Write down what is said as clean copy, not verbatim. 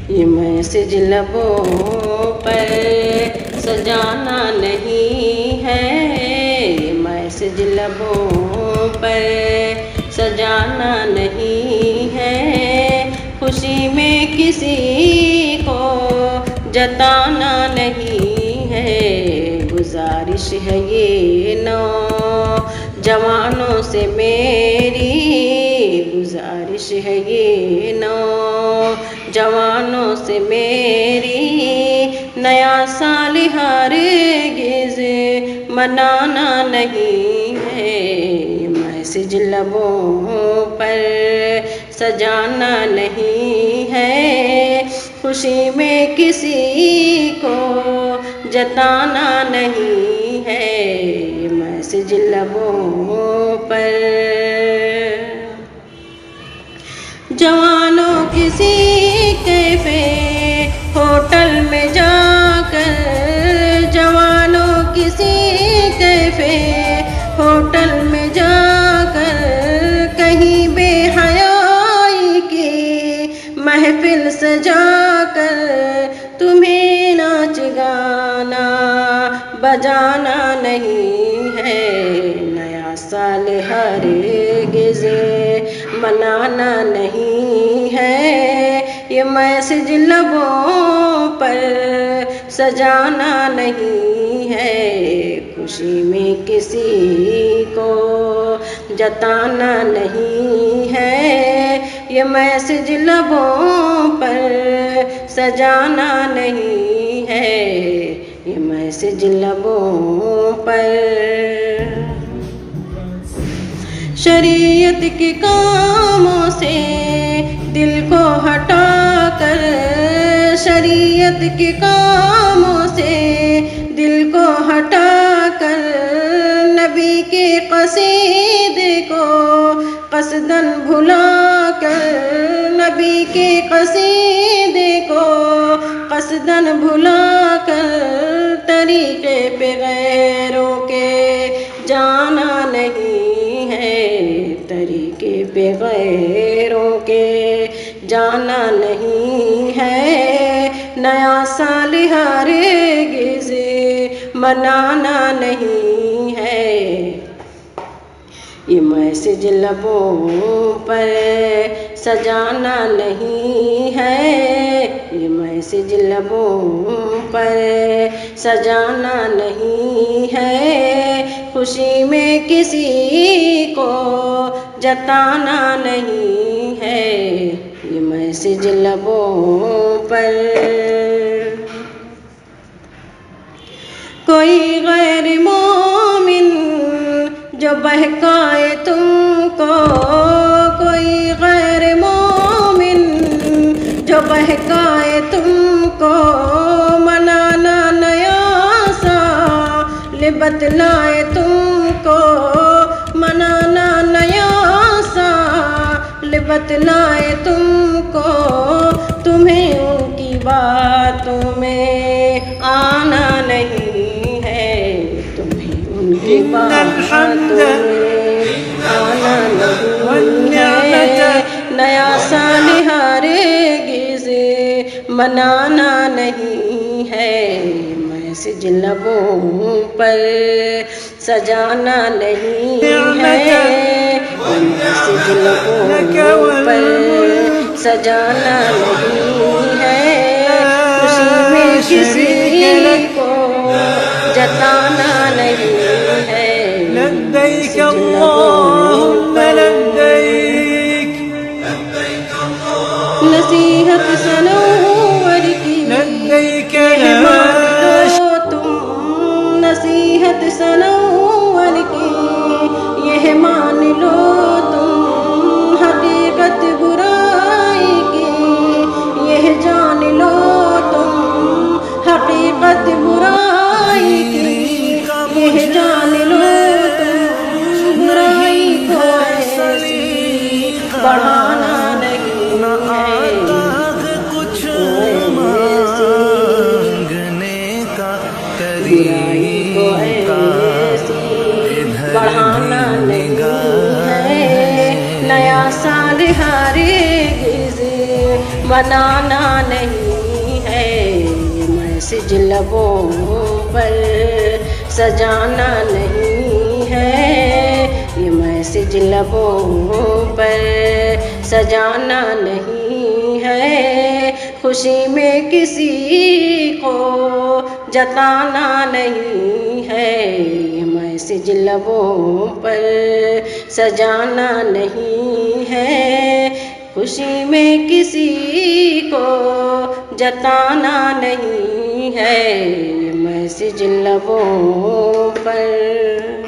یہ میسج لبوں پر سجانا نہیں ہے، یہ میسج لبوں پر سجانا نہیں ہے، خوشی میں کسی کو جتانا نہیں ہے، گزارش ہے یہ نوجوانوں سے میری، گزارش ہے یہ نوجوانوں سے میری، نیا سال ہرگز منانا نہیں ہے، میسج لبوں پر سجانا نہیں ہے، خوشی میں کسی کو جتانا نہیں ہے، میسج لبوں پر۔ جوانوں کسی کیفے ہوٹل میں جا کر، جوانوں کسی کیفے ہوٹل میں جا کر، کہیں بے حیائی کی محفل سجا کر، تمہیں ناچ گانا بجانا نہیں ہے، نیا سال ہرگز منانا نہیں ہے، یہ میسج لبوں پر سجانا نہیں ہے، خوشی میں کسی کو جتانا نہیں ہے، یہ میسج لبوں پر سجانا نہیں ہے، یہ میسج لبوں پر۔ شریعت کے کاموں سے دل کو ہٹا کر، شریعت کے کاموں سے دل کو ہٹا کر، نبی کے قصیدے کو قصداً بھلا کر، نبی کے قصیدے کو قصداً بھلا کر، طریقے پہ غیروں کے جانا نہیں ہے، طریقے پہ غیروں کے جانا نہیں ہے، نیا سال ہرگز منانا نہیں ہے، یہ میسج لبوں پر سجانا نہیں ہے، یہ میسج لبوں پر سجانا نہیں ہے، خوشی میں کسی کو جتانا نہیں ہے، یہ میسج لبوں پر۔ کوئی غیر مومن جو بہکائے تم کو، کوئی غیر مومن جو بہکائے تم کو، منانا نیا سال بتلائے تم کو، منانا نیا سال بتلائے تم کو، تمہیں ان کی باتوں میں آنا نہیں ہے، تمہیں ان کی باتوں میں آنا نہیں ہے، نیا سال ہرگز منانا نہیں ہے، میسج لبوں پر سجانا نہیں ہے، میسج لبوں پر سجانا نہیں ہے، خوشی میں کسی کو جتانا نہیں ہے، لبیک اللہم لبیک، نصیحت سنور کی لبیک یہ مان لو تم، نصیحت سنور کی یہ مان لو تم، حقیقت برائی کی یہ جان لو تم، حقیقت برائی کی یہ جان لو تم، برائی کو ایسی بڑھانا نہیں ہے، کچھ مانگنے کا برائی کو ایسی بڑھانا نہیں ہے، نیا سال ہرگز منانا نہیں ہے، یہ میسج لبوں پر سجانا نہیں ہے، یہ میسج لبوں پر سجانا نہیں ہے، خوشی میں کسی کو جتانا نہیں ہے، یہ میسج لبوں پر سجانا نہیں ہے، خوشی میں کسی کو جتانا نہیں ہے، یہ میسج لبوں پر